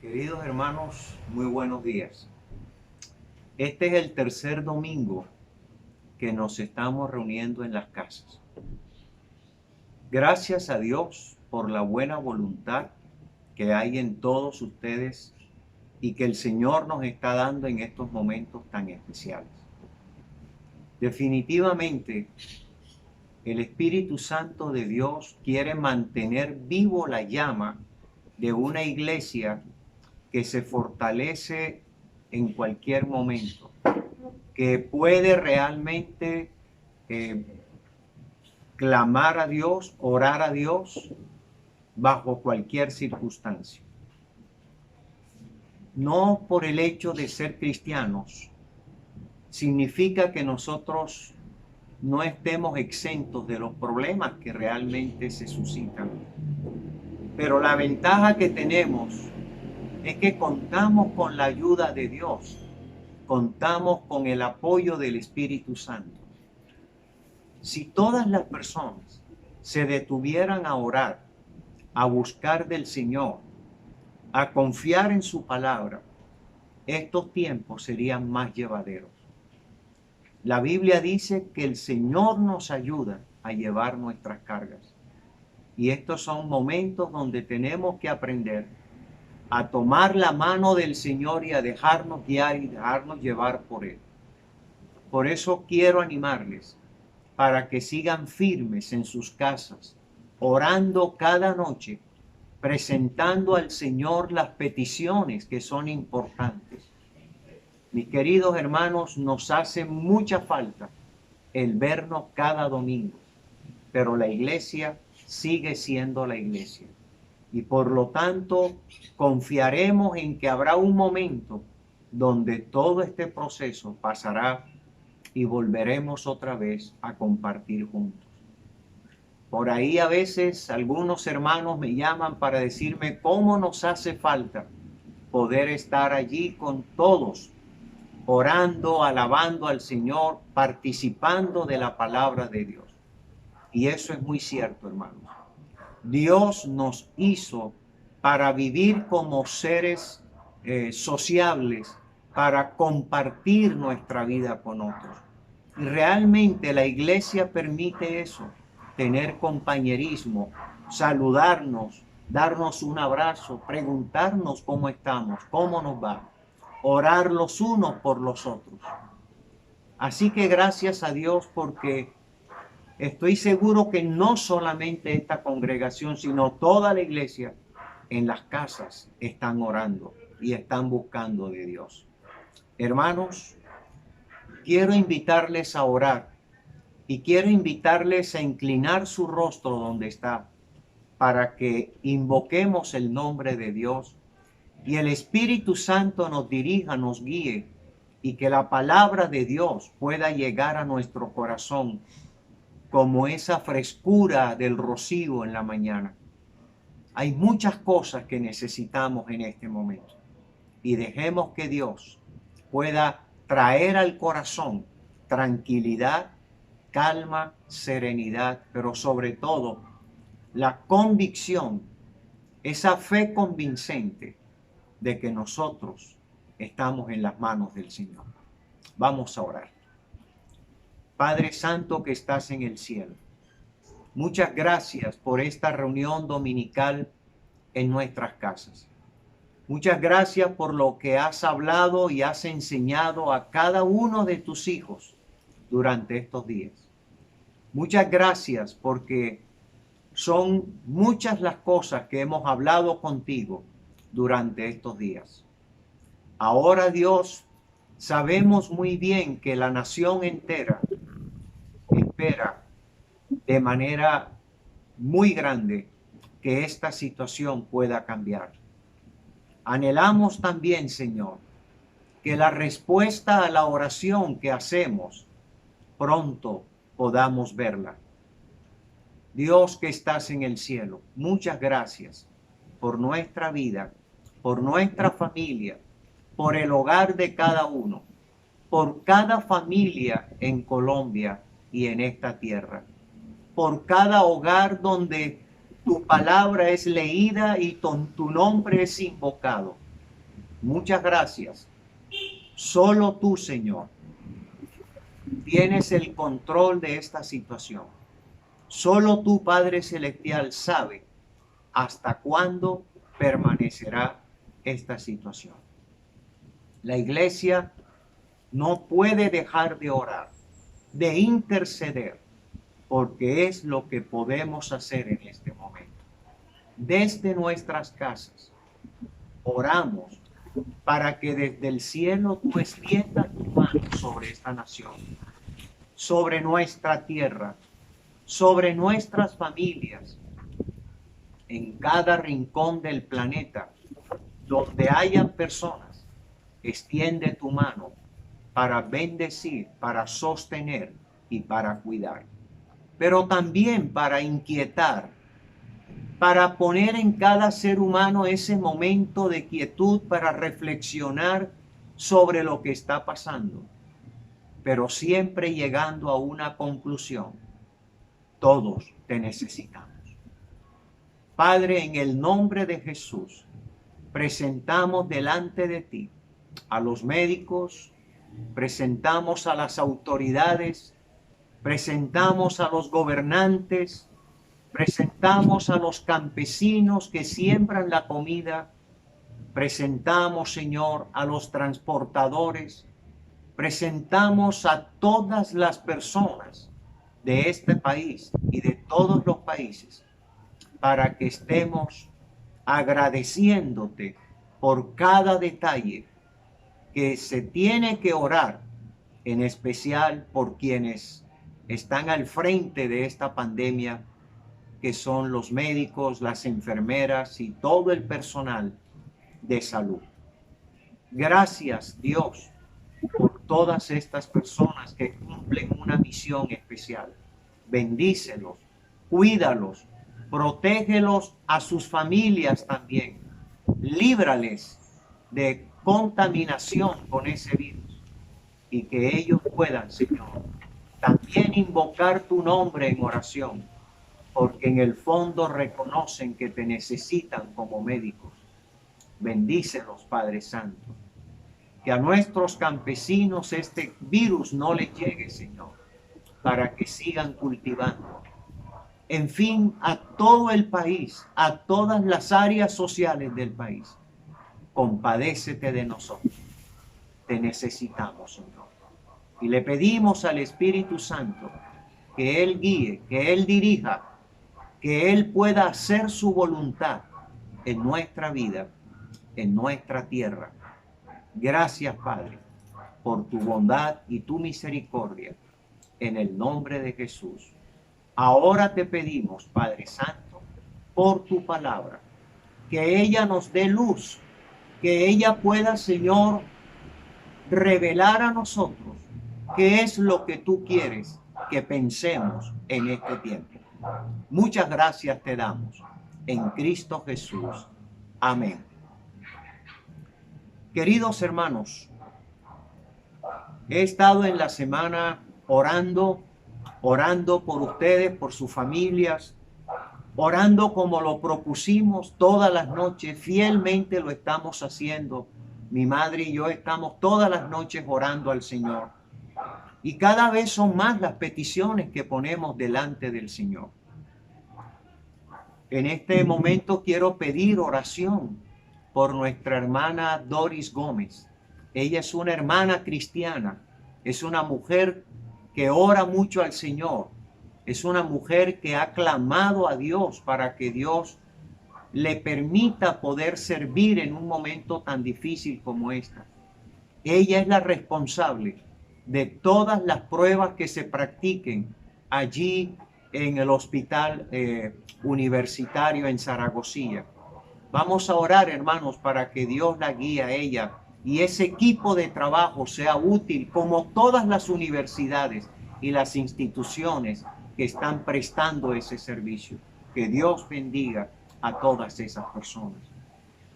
Queridos hermanos, muy buenos días. Este es el tercer domingo que nos estamos reuniendo en las casas. Gracias a Dios por la buena voluntad que hay en todos ustedes y que el Señor nos está dando en estos momentos tan especiales. Definitivamente, el Espíritu Santo de Dios quiere mantener vivo la llama de una iglesia que se fortalece en cualquier momento, que puede realmente clamar a Dios, orar a Dios bajo cualquier circunstancia. No por el hecho de ser cristianos significa que nosotros no estemos exentos de los problemas que realmente se suscitan. Pero la ventaja que tenemos es que contamos con la ayuda de Dios, contamos con el apoyo del Espíritu Santo. Si todas las personas se detuvieran a orar, a buscar del Señor, a confiar en su palabra, estos tiempos serían más llevaderos. La Biblia dice que el Señor nos ayuda a llevar nuestras cargas. Y estos son momentos donde tenemos que aprender a tomar la mano del Señor y a dejarnos guiar y dejarnos llevar por Él. Por eso quiero animarles para que sigan firmes en sus casas, orando cada noche, presentando al Señor las peticiones que son importantes. Mis queridos hermanos, nos hace mucha falta el vernos cada domingo, pero la iglesia sigue siendo la iglesia. Y por lo tanto, confiaremos en que habrá un momento donde todo este proceso pasará y volveremos otra vez a compartir juntos. Por ahí a veces algunos hermanos me llaman para decirme cómo nos hace falta poder estar allí con todos, orando, alabando al Señor, participando de la palabra de Dios. Y eso es muy cierto, hermanos. Dios nos hizo para vivir como seres sociables, para compartir nuestra vida con otros. Y realmente la iglesia permite eso, tener compañerismo, saludarnos, darnos un abrazo, preguntarnos cómo estamos, cómo nos va, orar los unos por los otros. Así que gracias a Dios porque estoy seguro que no solamente esta congregación, sino toda la iglesia en las casas están orando y están buscando de Dios. Hermanos, quiero invitarles a orar y quiero invitarles a inclinar su rostro donde está para que invoquemos el nombre de Dios y el Espíritu Santo nos dirija, nos guíe y que la palabra de Dios pueda llegar a nuestro corazón como esa frescura del rocío en la mañana. Hay muchas cosas que necesitamos en este momento y dejemos que Dios pueda traer al corazón tranquilidad, calma, serenidad, pero sobre todo la convicción, esa fe convincente de que nosotros estamos en las manos del Señor. Vamos a orar. Padre Santo que estás en el cielo, muchas gracias por esta reunión dominical en nuestras casas. Muchas gracias por lo que has hablado y has enseñado a cada uno de tus hijos durante estos días. Muchas gracias porque son muchas las cosas que hemos hablado contigo durante estos días. Ahora, Dios, sabemos muy bien que la nación entera espera de manera muy grande que esta situación pueda cambiar. Anhelamos también, Señor, que la respuesta a la oración que hacemos pronto podamos verla. Dios que estás en el cielo, muchas gracias por nuestra vida, por nuestra familia, por el hogar de cada uno, por cada familia en Colombia y en esta tierra, por cada hogar donde tu palabra es leída y tu nombre es invocado. Muchas gracias. Solo tú, Señor, tienes el control de esta situación. Solo tú, Padre Celestial, sabe hasta cuándo permanecerá esta situación. La iglesia no puede dejar de orar, de interceder, porque es lo que podemos hacer en este momento. Desde nuestras casas, oramos para que desde el cielo tú extiendas tu mano sobre esta nación, sobre nuestra tierra, sobre nuestras familias, en cada rincón del planeta, donde hayan personas, extiende tu mano para bendecir, para sostener y para cuidar, pero también para inquietar, para poner en cada ser humano ese momento de quietud para reflexionar sobre lo que está pasando, pero siempre llegando a una conclusión: todos te necesitamos. Padre, en el nombre de Jesús, presentamos delante de ti a los médicos, presentamos a las autoridades, presentamos a los gobernantes, presentamos a los campesinos que siembran la comida, presentamos, Señor, a los transportadores, presentamos a todas las personas de este país y de todos los países para que estemos agradeciéndote por cada detalle que se tiene que orar, en especial por quienes están al frente de esta pandemia, que son los médicos, las enfermeras y todo el personal de salud. Gracias, Dios, por todas estas personas que cumplen una misión especial. Bendícelos, cuídalos, protégelos a sus familias también. Líbrales de contaminación con ese virus y que ellos puedan, Señor, también invocar tu nombre en oración, porque en el fondo reconocen que te necesitan como médicos. Bendícelos, Padre Santo. Que a nuestros campesinos este virus no les llegue, Señor, para que sigan cultivando. En fin, a todo el país, a todas las áreas sociales del país, compadécete de nosotros. Te necesitamos, Señor. Y le pedimos al Espíritu Santo que Él guíe, que Él dirija, que Él pueda hacer su voluntad en nuestra vida, en nuestra tierra. Gracias, Padre, por tu bondad y tu misericordia, en el nombre de Jesús. Ahora te pedimos, Padre Santo, por tu palabra, que ella nos dé luz, que ella pueda, Señor, revelar a nosotros qué es lo que tú quieres que pensemos en este tiempo. Muchas gracias te damos en Cristo Jesús. Amén. Queridos hermanos, he estado en la semana orando por ustedes, por sus familias, orando como lo propusimos todas las noches, fielmente lo estamos haciendo. Mi madre y yo estamos todas las noches orando al Señor. Y cada vez son más las peticiones que ponemos delante del Señor. En este momento quiero pedir oración por nuestra hermana Doris Gómez. Ella es una hermana cristiana, es una mujer que ora mucho al Señor, es una mujer que ha clamado a Dios para que Dios le permita poder servir en un momento tan difícil como esta. Ella es la responsable de todas las pruebas que se practiquen allí en el hospital universitario en Zaragoza. Vamos a orar, hermanos, para que Dios la guíe a ella y ese equipo de trabajo sea útil, como todas las universidades y las instituciones que están prestando ese servicio. Que Dios bendiga a todas esas personas.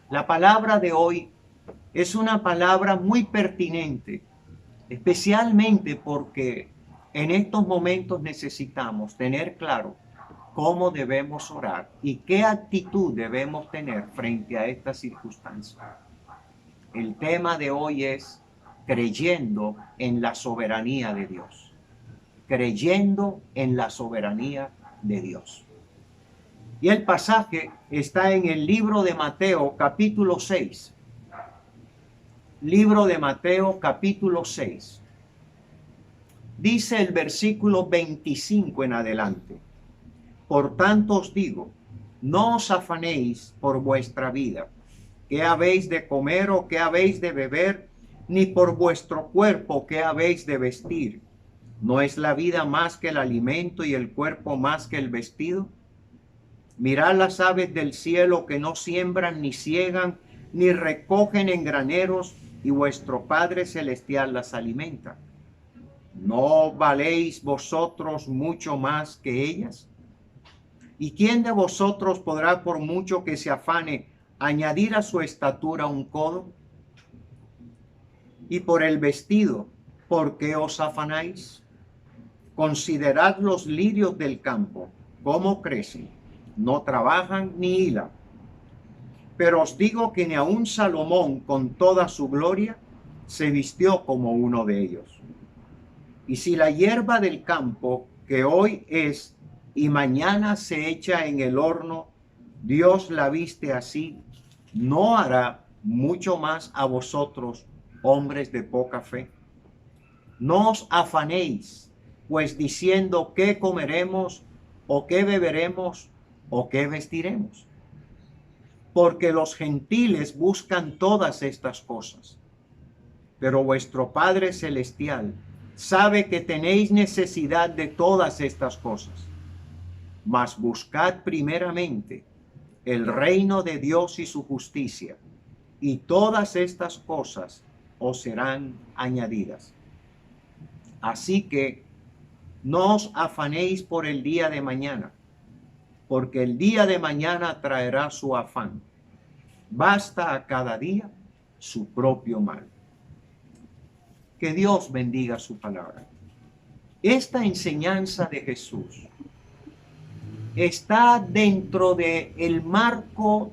La palabra de hoy es una palabra muy pertinente, especialmente porque en estos momentos necesitamos tener claro cómo debemos orar y qué actitud debemos tener frente a estas circunstancias. El tema de hoy es creyendo en la soberanía de Dios. Creyendo en la soberanía de Dios. Y el pasaje está en el libro de Mateo, capítulo 6. Libro de Mateo, capítulo 6. Dice el versículo 25 en adelante. Por tanto os digo, no os afanéis por vuestra vida, qué habéis de comer o qué habéis de beber, ni por vuestro cuerpo qué habéis de vestir. ¿No es la vida más que el alimento y el cuerpo más que el vestido? Mirad las aves del cielo que no siembran, ni siegan, ni recogen en graneros, y vuestro Padre Celestial las alimenta. ¿No valéis vosotros mucho más que ellas? ¿Y quién de vosotros podrá, por mucho que se afane, añadir a su estatura un codo? Y por el vestido, ¿por qué os afanáis? Considerad los lirios del campo, cómo crecen, no trabajan ni hilan. Pero os digo que ni aun Salomón, con toda su gloria, se vistió como uno de ellos. Y si la hierba del campo, que hoy es y mañana se echa en el horno, Dios la viste así, ¿no hará mucho más a vosotros, hombres de poca fe? No os afanéis, pues diciendo qué comeremos, o qué beberemos, o qué vestiremos. Porque los gentiles buscan todas estas cosas. Pero vuestro Padre Celestial sabe que tenéis necesidad de todas estas cosas. Mas buscad primeramente el reino de Dios y su justicia, y todas estas cosas os serán añadidas. Así que no os afanéis por el día de mañana, porque el día de mañana traerá su afán. Basta a cada día su propio mal. Que Dios bendiga su palabra. Esta enseñanza de Jesús está dentro del marco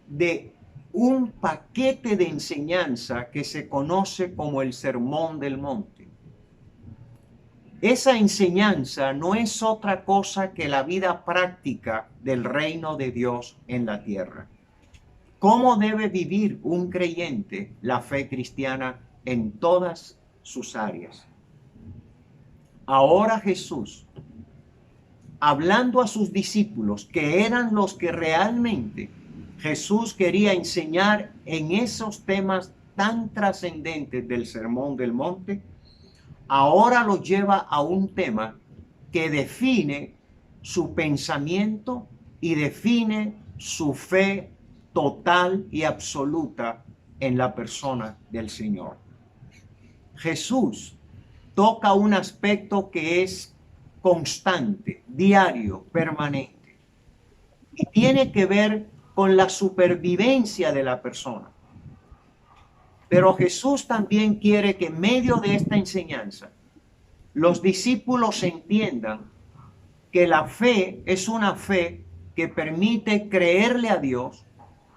de un paquete de enseñanza que se conoce como el Sermón del Monte. Esa enseñanza no es otra cosa que la vida práctica del reino de Dios en la tierra. ¿Cómo debe vivir un creyente la fe cristiana en todas sus áreas? Ahora Jesús, hablando a sus discípulos, que eran los que realmente Jesús quería enseñar en esos temas tan trascendentes del Sermón del Monte, ahora los lleva a un tema que define su pensamiento y define su fe total y absoluta en la persona del Señor. Jesús toca un aspecto que es constante, diario, permanente, y tiene que ver con la supervivencia de la persona. Pero Jesús también quiere que en medio de esta enseñanza los discípulos entiendan que la fe es una fe que permite creerle a Dios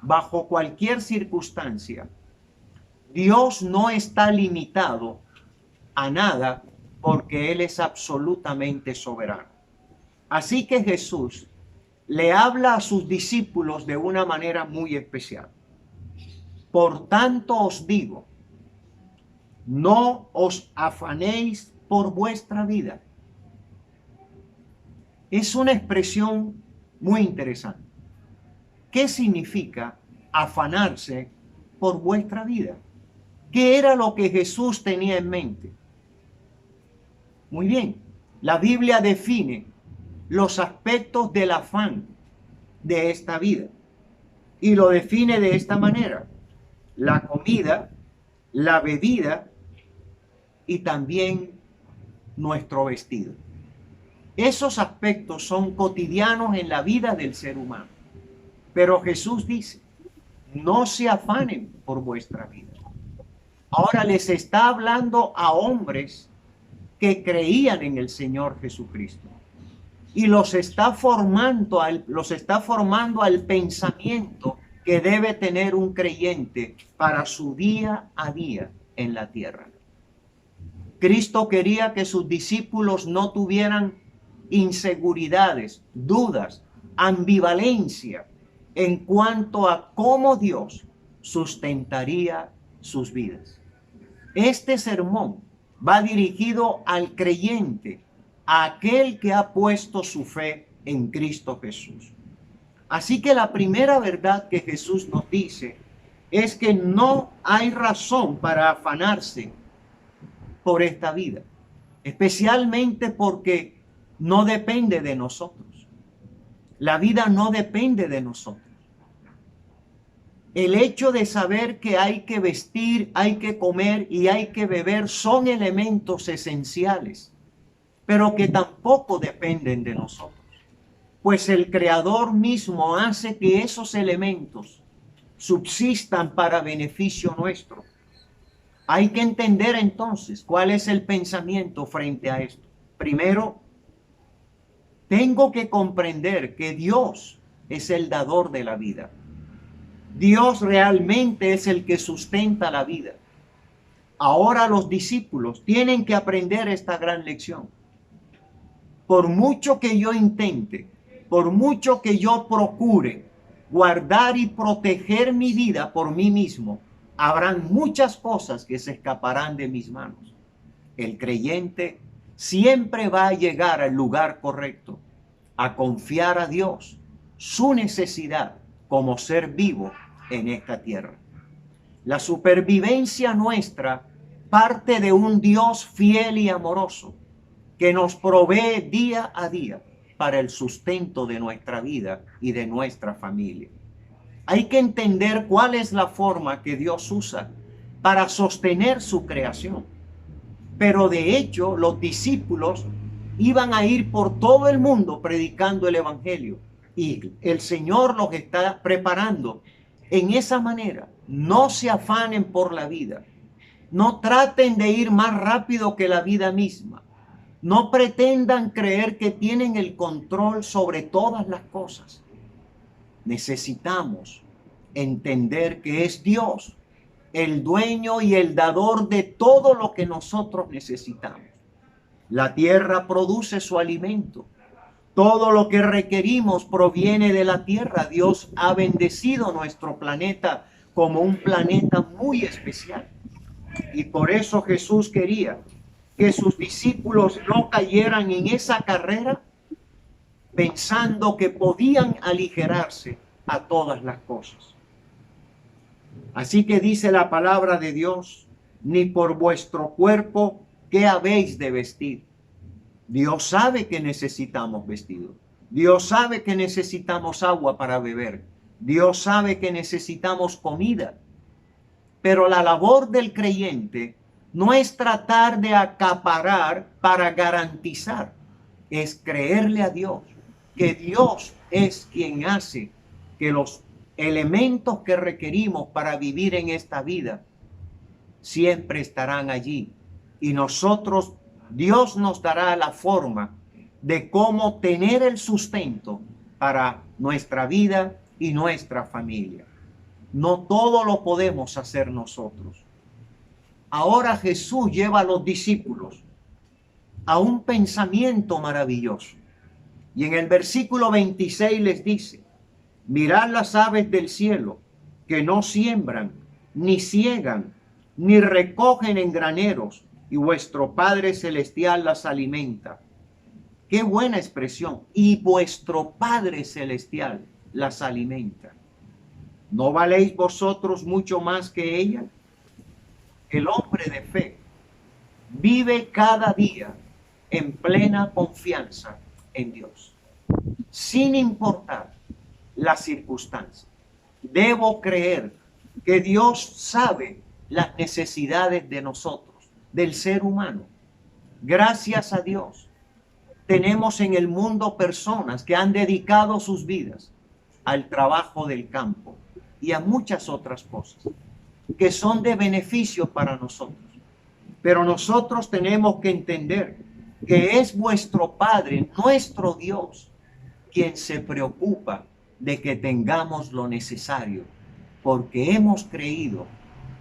bajo cualquier circunstancia. Dios no está limitado a nada porque Él es absolutamente soberano. Así que Jesús le habla a sus discípulos de una manera muy especial. Por tanto os digo, no os afanéis por vuestra vida. Es una expresión muy interesante. ¿Qué significa afanarse por vuestra vida? ¿Qué era lo que Jesús tenía en mente? Muy bien, la Biblia define los aspectos del afán de esta vida y lo define de esta manera: la comida, la bebida y también nuestro vestido. Esos aspectos son cotidianos en la vida del ser humano. Pero Jesús dice, no se afanen por vuestra vida. Ahora les está hablando a hombres que creían en el Señor Jesucristo. Y los está formando al pensamiento que debe tener un creyente para su día a día en la tierra. Cristo quería que sus discípulos no tuvieran inseguridades, dudas, ambivalencia en cuanto a cómo Dios sustentaría sus vidas. Este sermón va dirigido al creyente, a aquel que ha puesto su fe en Cristo Jesús. Así que la primera verdad que Jesús nos dice es que no hay razón para afanarse por esta vida, especialmente porque no depende de nosotros. La vida no depende de nosotros. El hecho de saber que hay que vestir, hay que comer y hay que beber son elementos esenciales, pero que tampoco dependen de nosotros. Pues el Creador mismo hace que esos elementos subsistan para beneficio nuestro. Hay que entender entonces cuál es el pensamiento frente a esto. Primero, tengo que comprender que Dios es el dador de la vida. Dios realmente es el que sustenta la vida. Ahora los discípulos tienen que aprender esta gran lección. Por mucho que yo intente, por mucho que yo procure guardar y proteger mi vida por mí mismo, habrán muchas cosas que se escaparán de mis manos. El creyente siempre va a llegar al lugar correcto, a confiar a Dios su necesidad como ser vivo en esta tierra. La supervivencia nuestra parte de un Dios fiel y amoroso que nos provee día a día para el sustento de nuestra vida y de nuestra familia. Hay que entender cuál es la forma que Dios usa para sostener su creación. Pero de hecho, los discípulos iban a ir por todo el mundo predicando el evangelio. Y el Señor los está preparando en esa manera. No se afanen por la vida. No traten de ir más rápido que la vida misma. No pretendan creer que tienen el control sobre todas las cosas. Necesitamos entender que es Dios el dueño y el dador de todo lo que nosotros necesitamos. La tierra produce su alimento. Todo lo que requerimos proviene de la tierra. Dios ha bendecido nuestro planeta como un planeta muy especial. Y por eso Jesús quería que sus discípulos no cayeran en esa carrera pensando que podían aligerarse a todas las cosas. Así que dice la palabra de Dios, ni por vuestro cuerpo, ¿qué habéis de vestir? Dios sabe que necesitamos vestido. Dios sabe que necesitamos agua para beber. Dios sabe que necesitamos comida. Pero la labor del creyente no es tratar de acaparar para garantizar. Es creerle a Dios, que Dios es quien hace que los elementos que requerimos para vivir en esta vida siempre estarán allí. Y nosotros, Dios nos dará la forma de cómo tener el sustento para nuestra vida y nuestra familia. No todo lo podemos hacer nosotros. Ahora Jesús lleva a los discípulos a un pensamiento maravilloso. Y en el versículo 26 les dice, mirad las aves del cielo, que no siembran, ni ciegan, ni recogen en graneros, y vuestro Padre Celestial las alimenta. Qué buena expresión. Y vuestro Padre Celestial las alimenta. ¿No valéis vosotros mucho más que ella? El hombre de fe vive cada día en plena confianza en Dios, sin importar las circunstancias. Debo creer que Dios sabe las necesidades de nosotros, del ser humano. Gracias a Dios, tenemos en el mundo personas que han dedicado sus vidas al trabajo del campo y a muchas otras cosas que son de beneficio para nosotros. Pero nosotros tenemos que entender que es vuestro Padre, nuestro Dios, quien se preocupa de que tengamos lo necesario porque hemos creído,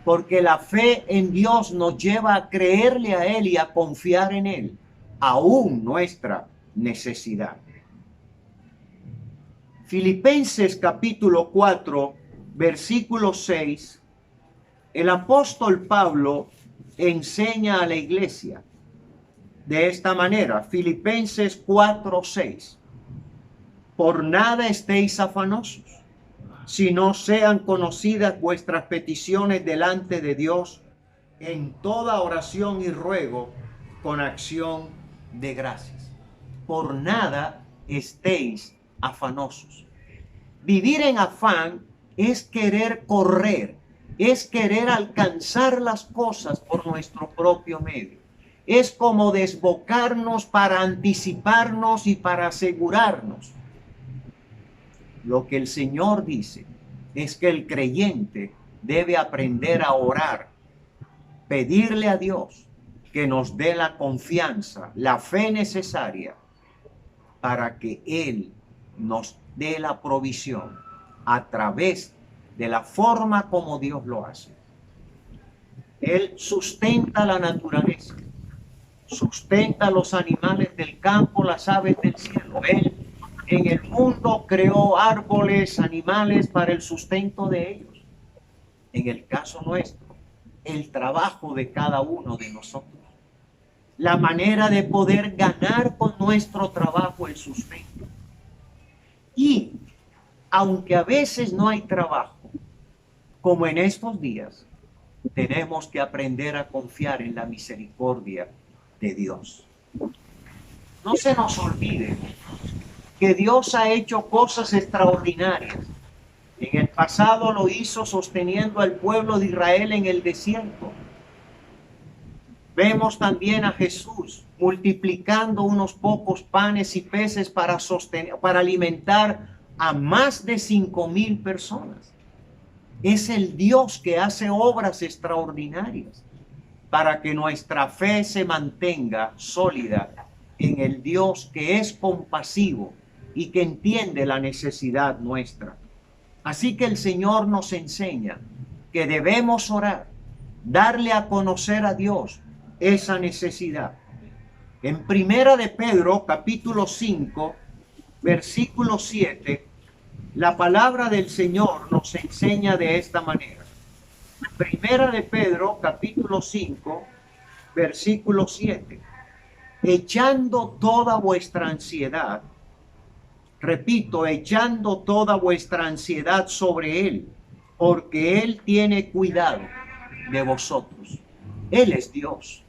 porque la fe en Dios nos lleva a creerle a Él y a confiar en Él, aún nuestra necesidad. Filipenses capítulo 4, versículo 6, el apóstol Pablo enseña a la iglesia de esta manera. Filipenses 4, 6. Por nada estéis afanosos, si no sean conocidas vuestras peticiones delante de Dios en toda oración y ruego con acción de gracias. Por nada estéis afanosos. Vivir en afán es querer correr, es querer alcanzar las cosas por nuestro propio medio. Es como desbocarnos para anticiparnos y para asegurarnos. Lo que el Señor dice es que el creyente debe aprender a orar, pedirle a Dios que nos dé la confianza, la fe necesaria para que Él nos dé la provisión a través de la forma como Dios lo hace. Él sustenta la naturaleza, sustenta los animales del campo, las aves del cielo. Él en el mundo creó árboles, animales para el sustento de ellos. En el caso nuestro, el trabajo de cada uno de nosotros, la manera de poder ganar con nuestro trabajo el sustento. Y aunque a veces no hay trabajo, como en estos días, tenemos que aprender a confiar en la misericordia de Dios. No se nos olvide que Dios ha hecho cosas extraordinarias. En el pasado lo hizo sosteniendo al pueblo de Israel en el desierto. Vemos también a Jesús multiplicando unos pocos panes y peces para alimentar a más de 5,000 personas. Es el Dios que hace obras extraordinarias para que nuestra fe se mantenga sólida en el Dios que es compasivo y que entiende la necesidad nuestra. Así que el Señor nos enseña que debemos orar, darle a conocer a Dios esa necesidad. En Primera de Pedro, capítulo 5, versículo 7, la palabra del Señor nos enseña de esta manera. Primera de Pedro, capítulo 5, versículo 7. Echando toda vuestra ansiedad, repito, echando toda vuestra ansiedad sobre Él, porque Él tiene cuidado de vosotros. Él es Dios.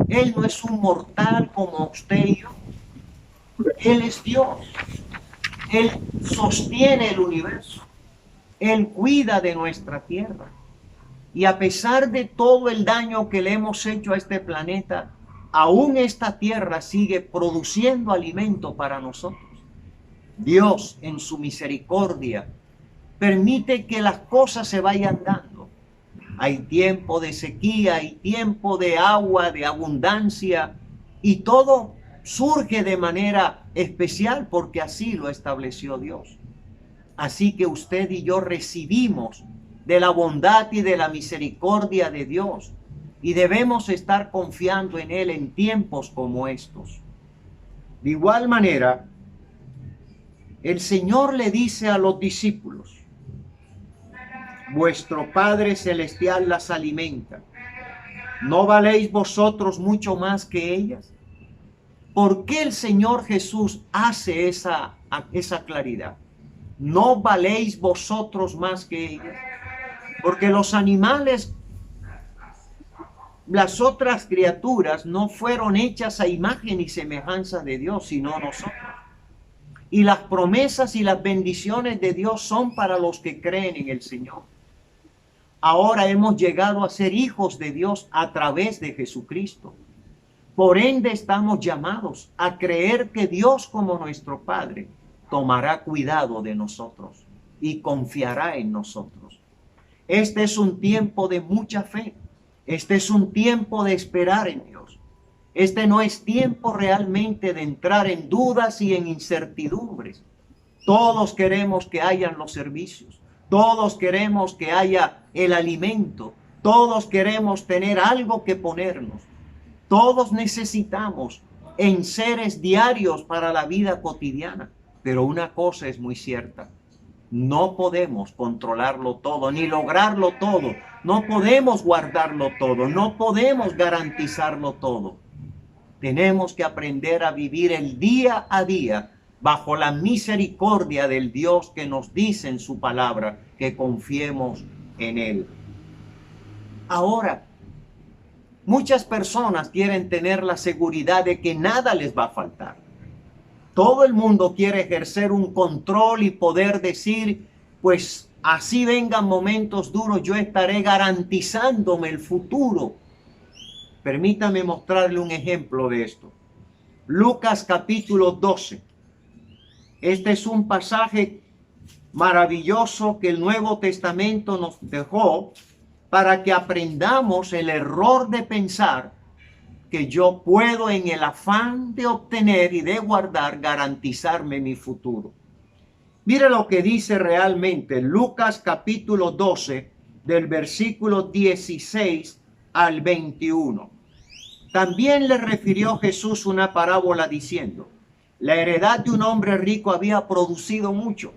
Él no es un mortal como usted y yo. Él es Dios. Él sostiene el universo. Él cuida de nuestra tierra. Y a pesar de todo el daño que le hemos hecho a este planeta, aún esta tierra sigue produciendo alimento para nosotros. Dios, en su misericordia, permite que las cosas se vayan dando. Hay tiempo de sequía, hay tiempo de agua, de abundancia, y todo surge de manera especial porque así lo estableció Dios. Así que usted y yo recibimos de la bondad y de la misericordia de Dios y debemos estar confiando en Él en tiempos como estos. De igual manera, el Señor le dice a los discípulos: vuestro Padre Celestial las alimenta. ¿No valéis vosotros mucho más que ellas? ¿Por qué el Señor Jesús hace esa claridad? ¿No valéis vosotros más que ellas? Porque los animales, las otras criaturas, no fueron hechas a imagen y semejanza de Dios, sino nosotros. Y las promesas y las bendiciones de Dios son para los que creen en el Señor. Ahora hemos llegado a ser hijos de Dios a través de Jesucristo. Por ende estamos llamados a creer que Dios, como nuestro Padre, tomará cuidado de nosotros y confiará en nosotros. Este es un tiempo de mucha fe. Este es un tiempo de esperar en Dios. Este no es tiempo realmente de entrar en dudas y en incertidumbres. Todos queremos que hayan los servicios. Todos queremos que haya el alimento. Todos queremos tener algo que ponernos. Todos necesitamos enseres diarios para la vida cotidiana. Pero una cosa es muy cierta. No podemos controlarlo todo, ni lograrlo todo. No podemos guardarlo todo. No podemos garantizarlo todo. Tenemos que aprender a vivir el día a día bajo la misericordia del Dios que nos dice en su palabra que confiemos en Él. Ahora, muchas personas quieren tener la seguridad de que nada les va a faltar. Todo el mundo quiere ejercer un control y poder decir, pues así vengan momentos duros, yo estaré garantizándome el futuro. Permítame mostrarle un ejemplo de esto. Lucas capítulo 12. Este es un pasaje maravilloso que el Nuevo Testamento nos dejó para que aprendamos el error de pensar que yo puedo en el afán de obtener y de guardar garantizarme mi futuro. Mire lo que dice realmente Lucas capítulo 12 del versículo 16 al 21. También le refirió Jesús una parábola diciendo, la heredad de un hombre rico había producido mucho.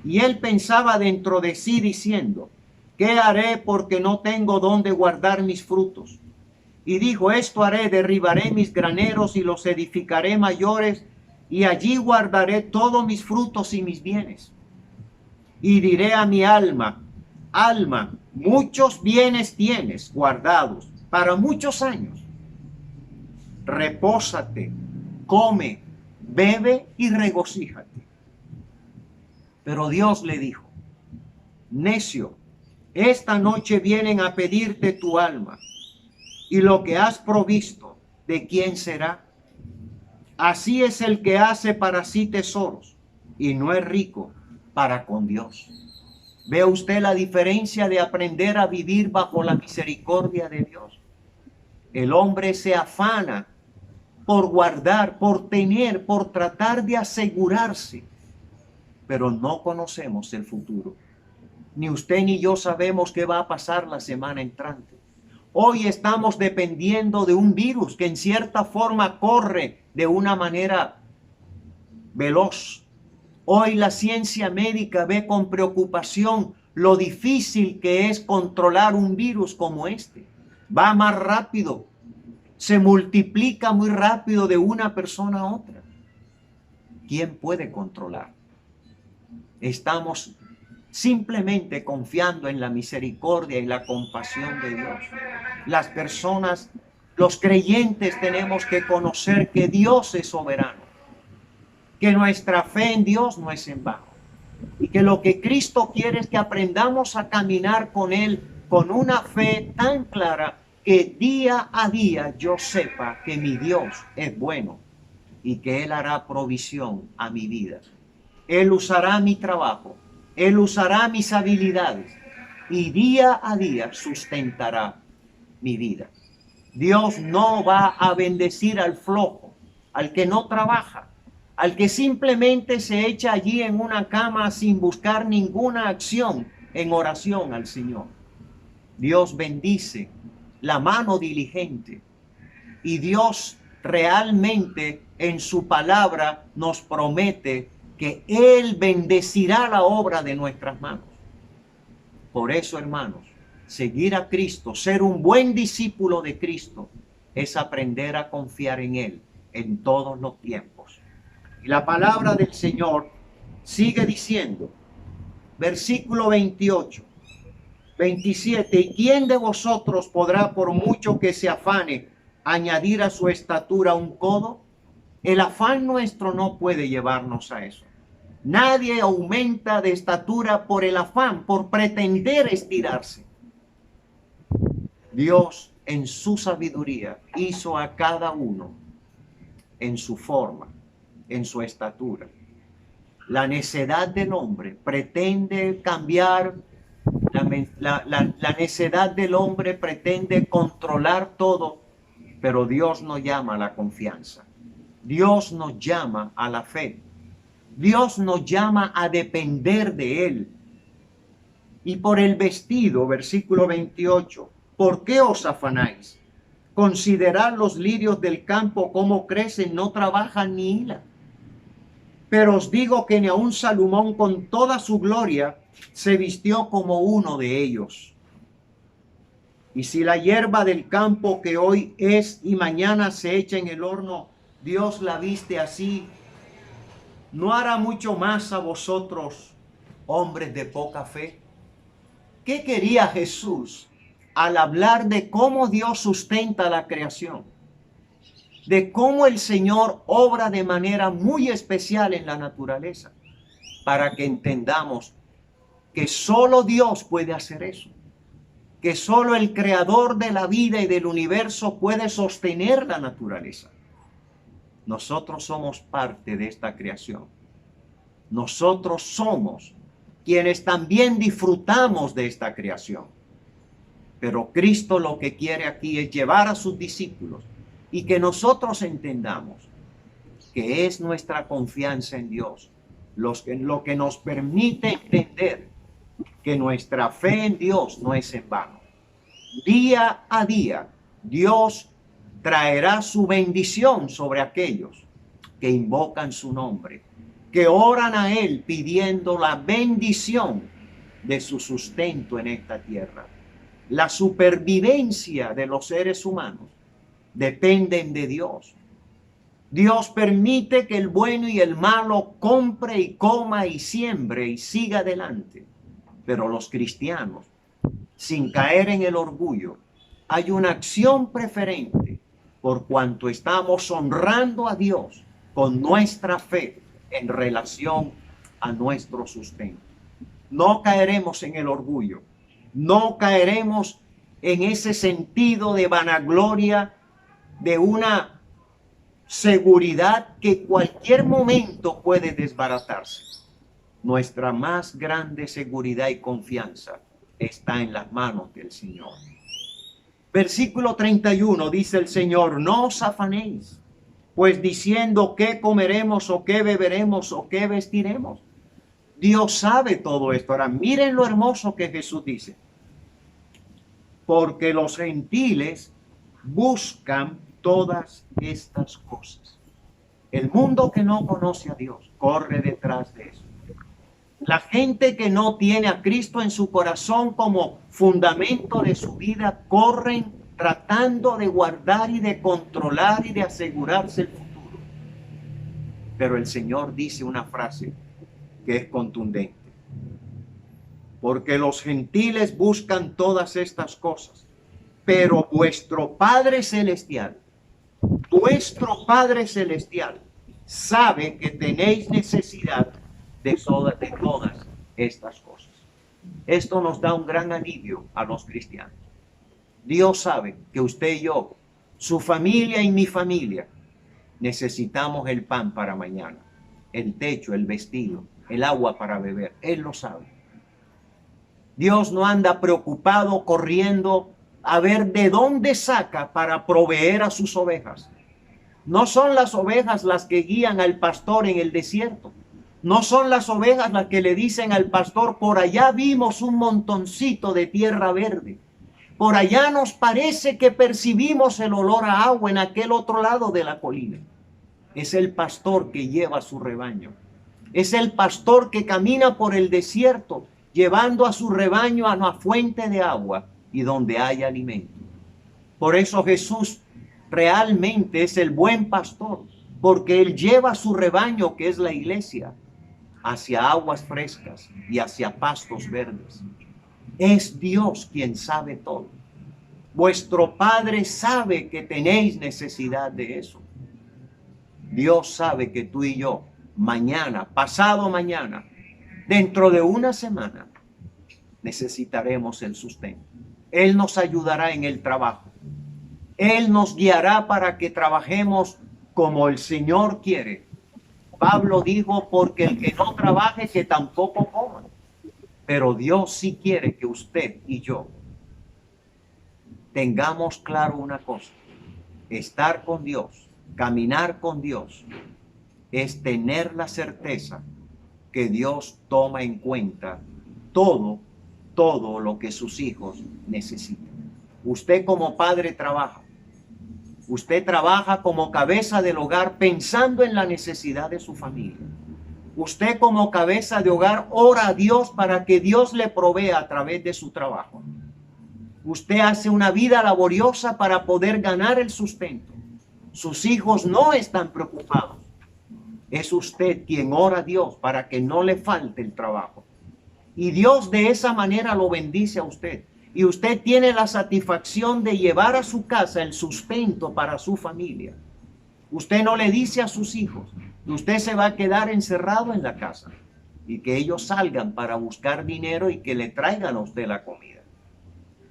Y él pensaba dentro de sí diciendo, ¿qué haré porque no tengo dónde guardar mis frutos? Y dijo, esto haré, derribaré mis graneros y los edificaré mayores, y allí guardaré todos mis frutos y mis bienes. Y diré a mi alma, alma, muchos bienes tienes guardados para muchos años. Repósate, come, bebe y regocíjate. Pero Dios le dijo, necio, esta noche vienen a pedirte tu alma, y lo que has provisto, ¿de quién será? Así es el que hace para sí tesoros, y no es rico para con Dios. ¿Ve usted la diferencia de aprender a vivir bajo la misericordia de Dios? El hombre se afana por guardar, por tener, por tratar de asegurarse, pero no conocemos el futuro. Ni usted ni yo sabemos qué va a pasar la semana entrante. Hoy estamos dependiendo de un virus que en cierta forma corre de una manera veloz. Hoy la ciencia médica ve con preocupación lo difícil que es controlar un virus como este. Va más rápido, se multiplica muy rápido de una persona a otra. ¿Quién puede controlar? Estamos simplemente confiando en la misericordia y la compasión de Dios. Las personas, los creyentes, tenemos que conocer que Dios es soberano, que nuestra fe en Dios no es en vano, y que lo que Cristo quiere es que aprendamos a caminar con Él con una fe tan clara que día a día yo sepa que mi Dios es bueno y que Él hará provisión a mi vida. Él usará mi trabajo, Él usará mis habilidades y día a día sustentará mi vida. Dios no va a bendecir al flojo, al que no trabaja, al que simplemente se echa allí en una cama sin buscar ninguna acción en oración al Señor. Dios bendice la mano diligente y Dios realmente en su palabra nos promete que Él bendecirá la obra de nuestras manos. Por eso, hermanos, seguir a Cristo, ser un buen discípulo de Cristo, es aprender a confiar en Él en todos los tiempos. Y la palabra del Señor sigue diciendo, versículo 28, 27, ¿y quién de vosotros podrá, por mucho que se afane, añadir a su estatura un codo? El afán nuestro no puede llevarnos a eso. Nadie aumenta de estatura por el afán, por pretender estirarse. Dios en su sabiduría hizo a cada uno en su forma, en su estatura. La necedad del hombre pretende cambiar, la necedad del hombre pretende controlar todo, pero Dios nos llama a la confianza. Dios nos llama a la fe. Dios nos llama a depender de Él. Y por el vestido, versículo 28, ¿por qué os afanáis? Considerad los lirios del campo, cómo crecen, no trabajan ni hilan. Pero os digo que ni aun Salomón con toda su gloria se vistió como uno de ellos. Y si la hierba del campo que hoy es y mañana se echa en el horno, Dios la viste así, ¿no hará mucho más a vosotros, hombres de poca fe? ¿Qué quería Jesús al hablar de cómo Dios sustenta la creación? De cómo el Señor obra de manera muy especial en la naturaleza, para que entendamos que solo Dios puede hacer eso, que solo el creador de la vida y del universo puede sostener la naturaleza. Nosotros somos parte de esta creación. Nosotros somos quienes también disfrutamos de esta creación. Pero Cristo lo que quiere aquí es llevar a sus discípulos y que nosotros entendamos que es nuestra confianza en Dios lo que nos permite entender que nuestra fe en Dios no es en vano. Día a día, Dios traerá su bendición sobre aquellos que invocan su nombre, que oran a Él pidiendo la bendición de su sustento en esta tierra. La supervivencia de los seres humanos dependen de Dios. Dios permite que el bueno y el malo compre y coma y siembre y siga adelante. Pero los cristianos, sin caer en el orgullo, hay una acción preferente por cuanto estamos honrando a Dios con nuestra fe en relación a nuestro sustento. No caeremos en el orgullo, no caeremos en ese sentido de vanagloria, de una seguridad que cualquier momento puede desbaratarse. Nuestra más grande seguridad y confianza está en las manos del Señor. Versículo 31 dice el Señor, no os afanéis, pues diciendo qué comeremos o qué beberemos o qué vestiremos. Dios sabe todo esto. Ahora miren lo hermoso que Jesús dice. Porque los gentiles buscan todas estas cosas. El mundo que no conoce a Dios corre detrás de eso. La gente que no tiene a Cristo en su corazón como fundamento de su vida, corren tratando de guardar y de controlar y de asegurarse el futuro. Pero el Señor dice una frase que es contundente. Porque los gentiles buscan todas estas cosas, pero vuestro Padre Celestial, sabe que tenéis necesidad de todas estas cosas. Esto nos da un gran alivio a los cristianos. Dios sabe que usted y yo, su familia y mi familia, necesitamos el pan para mañana, el techo, el vestido, el agua para beber. Él lo sabe. Dios no anda preocupado corriendo a ver de dónde saca para proveer a sus ovejas. No son las ovejas las que guían al pastor en el desierto. No son las ovejas las que le dicen al pastor, por allá vimos un montoncito de tierra verde. Por allá nos parece que percibimos el olor a agua en aquel otro lado de la colina. Es el pastor que lleva su rebaño. Es el pastor que camina por el desierto, llevando a su rebaño a una fuente de agua y donde hay alimento. Por eso Jesús realmente es el buen pastor, porque Él lleva a su rebaño, que es la iglesia, hacia aguas frescas y hacia pastos verdes. Es Dios quien sabe todo. Vuestro Padre sabe que tenéis necesidad de eso. Dios sabe que tú y yo, mañana, pasado mañana, dentro de una semana, necesitaremos el sustento. Él nos ayudará en el trabajo. Él nos guiará para que trabajemos como el Señor quiere. Pablo dijo, porque el que no trabaje, que tampoco coma. Pero Dios sí quiere que usted y yo tengamos claro una cosa. Estar con Dios, caminar con Dios, es tener la certeza que Dios toma en cuenta todo todo lo que sus hijos necesitan. Usted como padre trabaja. Usted trabaja como cabeza del hogar pensando en la necesidad de su familia. Usted como cabeza de hogar ora a Dios para que Dios le provea a través de su trabajo. Usted hace una vida laboriosa para poder ganar el sustento. Sus hijos no están preocupados. Es usted quien ora a Dios para que no le falte el trabajo. Y Dios de esa manera lo bendice a usted. Y usted tiene la satisfacción de llevar a su casa el sustento para su familia. Usted no le dice a sus hijos que usted se va a quedar encerrado en la casa y que ellos salgan para buscar dinero y que le traigan a usted la comida.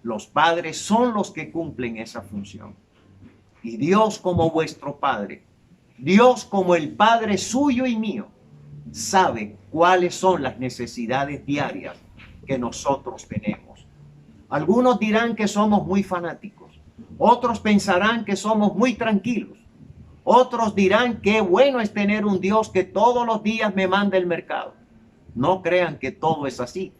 Los padres son los que cumplen esa función. Y Dios como vuestro Padre, Dios como el Padre suyo y mío, sabe cuáles son las necesidades diarias que nosotros tenemos. Algunos dirán que somos muy fanáticos, otros pensarán que somos muy tranquilos, otros dirán que bueno es tener un Dios que todos los días me manda el mercado. No crean que todo es así.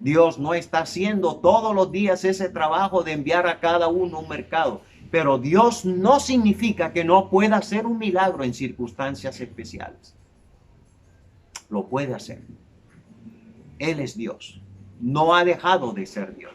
Dios no está haciendo todos los días ese trabajo de enviar a cada uno un mercado. Pero Dios no significa que no pueda hacer un milagro en circunstancias especiales. Lo puede hacer. Él es Dios. No ha dejado de ser Dios.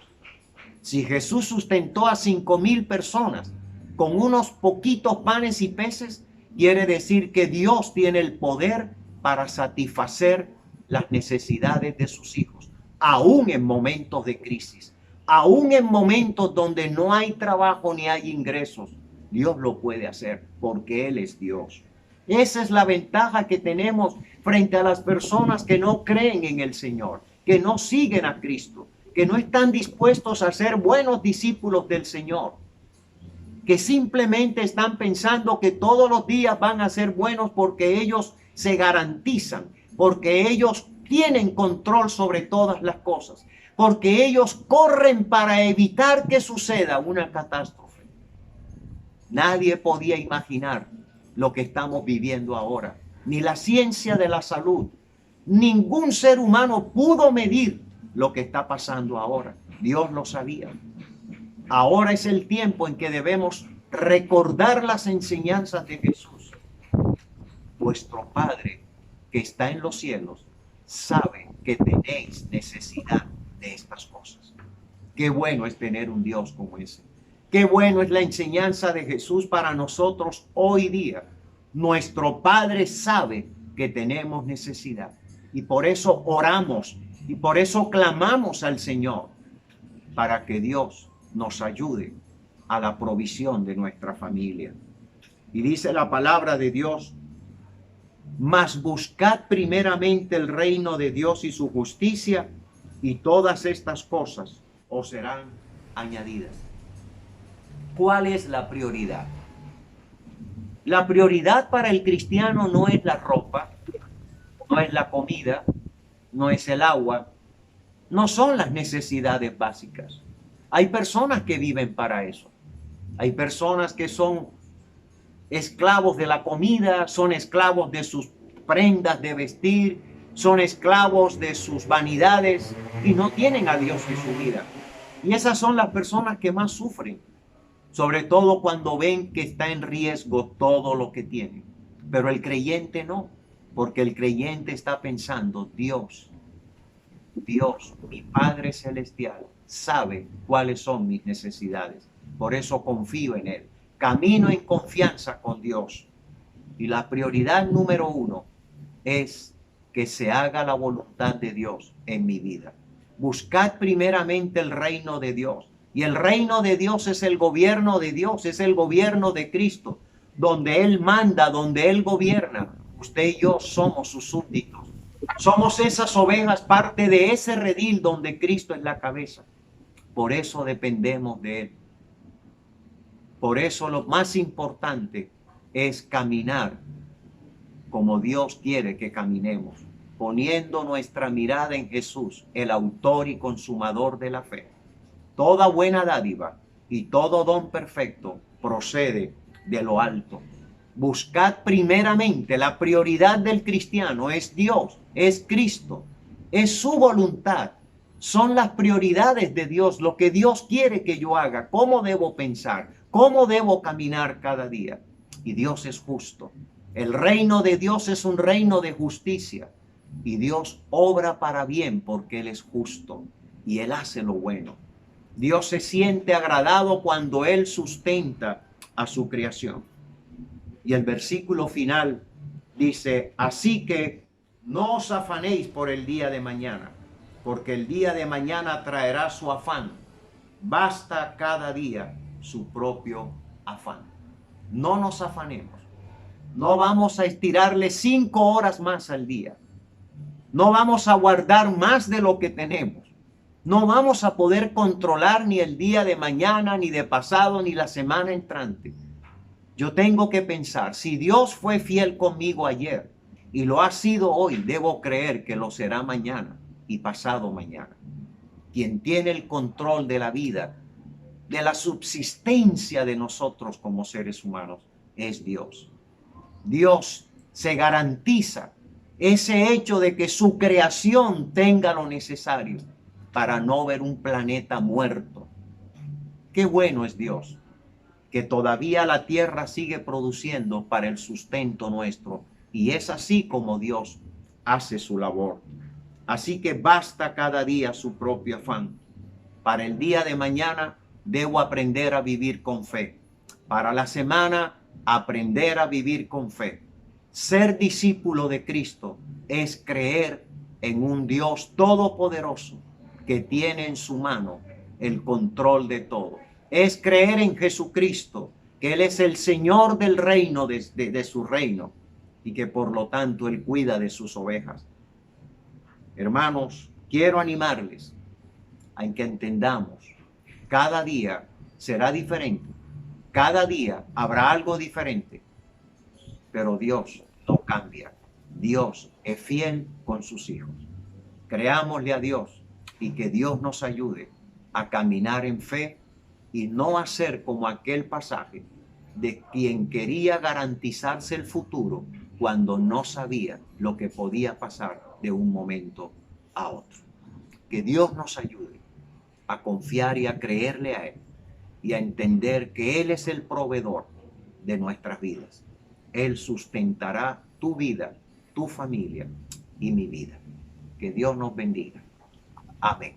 Si Jesús sustentó a 5,000 personas con unos poquitos panes y peces, quiere decir que Dios tiene el poder para satisfacer las necesidades de sus hijos, aún en momentos de crisis, aún en momentos donde no hay trabajo ni hay ingresos. Dios lo puede hacer porque Él es Dios. Esa es la ventaja que tenemos frente a las personas que no creen en el Señor, que no siguen a Cristo, que no están dispuestos a ser buenos discípulos del Señor, que simplemente están pensando que todos los días van a ser buenos porque ellos se garantizan, porque ellos tienen control sobre todas las cosas, porque ellos corren para evitar que suceda una catástrofe. Nadie podía imaginar lo que estamos viviendo ahora, ni la ciencia de la salud, ningún ser humano pudo medir lo que está pasando ahora. Dios lo sabía. Ahora es el tiempo en que debemos recordar las enseñanzas de Jesús. Vuestro Padre que está en los cielos sabe que tenéis necesidad de estas cosas. Qué bueno es tener un Dios como ese. Qué bueno es la enseñanza de Jesús para nosotros hoy día. Nuestro Padre sabe que tenemos necesidad y por eso oramos y por eso clamamos al Señor para que Dios nos ayude a la provisión de nuestra familia. Y dice la palabra de Dios: mas buscad primeramente el reino de Dios y su justicia, y todas estas cosas os serán añadidas. ¿Cuál es la prioridad? La prioridad para el cristiano no es la ropa, no es la comida, no es el agua, no son las necesidades básicas. Hay personas que viven para eso. Hay personas que son esclavos de la comida, son esclavos de sus prendas de vestir, son esclavos de sus vanidades y no tienen a Dios en su vida. Y esas son las personas que más sufren, sobre todo cuando ven que está en riesgo todo lo que tienen. Pero el creyente no, porque el creyente está pensando: Dios, mi Padre Celestial, sabe cuáles son mis necesidades. Por eso confío en Él. Camino en confianza con Dios. Y la prioridad número 1 es que se haga la voluntad de Dios en mi vida. Buscad primeramente el reino de Dios. Y el reino de Dios es el gobierno de Dios, es el gobierno de Cristo, donde Él manda, donde Él gobierna. Usted y yo somos sus súbditos. Somos esas ovejas, parte de ese redil donde Cristo es la cabeza. Por eso dependemos de Él. Por eso lo más importante es caminar como Dios quiere que caminemos, poniendo nuestra mirada en Jesús, el autor y consumador de la fe. Toda buena dádiva y todo don perfecto procede de lo alto. Buscad primeramente, la prioridad del cristiano es Dios, es Cristo, es su voluntad. Son las prioridades de Dios, lo que Dios quiere que yo haga, cómo debo pensar, cómo debo caminar cada día. Y Dios es justo. El reino de Dios es un reino de justicia. Y Dios obra para bien porque Él es justo y Él hace lo bueno. Dios se siente agradado cuando Él sustenta a su creación. Y el versículo final dice, así que no os afanéis por el día de mañana, porque el día de mañana traerá su afán. Basta cada día su propio afán. No nos afanemos. No vamos a estirarle 5 horas más al día. No vamos a guardar más de lo que tenemos. No vamos a poder controlar ni el día de mañana, ni de pasado, ni la semana entrante. Yo tengo que pensar, si Dios fue fiel conmigo ayer y lo ha sido hoy, debo creer que lo será mañana y pasado mañana. Quien tiene el control de la vida, de la subsistencia de nosotros como seres humanos, es Dios. Dios se garantiza ese hecho de que su creación tenga lo necesario para no ver un planeta muerto. Qué bueno es Dios, que todavía la tierra sigue produciendo para el sustento nuestro. Y es así como Dios hace su labor. Así que basta cada día su propio afán. Para el día de mañana debo aprender a vivir con fe. Para la semana, aprender a vivir con fe. Ser discípulo de Cristo es creer en un Dios todopoderoso que tiene en su mano el control de todo. Es creer en Jesucristo, que Él es el Señor del reino, de su reino, y que por lo tanto Él cuida de sus ovejas. Hermanos, quiero animarles a que entendamos, cada día será diferente, cada día habrá algo diferente, pero Dios no cambia. Dios es fiel con sus hijos. Creámosle a Dios y que Dios nos ayude a caminar en fe y no hacer como aquel pasaje de quien quería garantizarse el futuro cuando no sabía lo que podía pasar de un momento a otro. Que Dios nos ayude a confiar y a creerle a Él y a entender que Él es el proveedor de nuestras vidas. Él sustentará tu vida, tu familia y mi vida. Que Dios nos bendiga. Amén.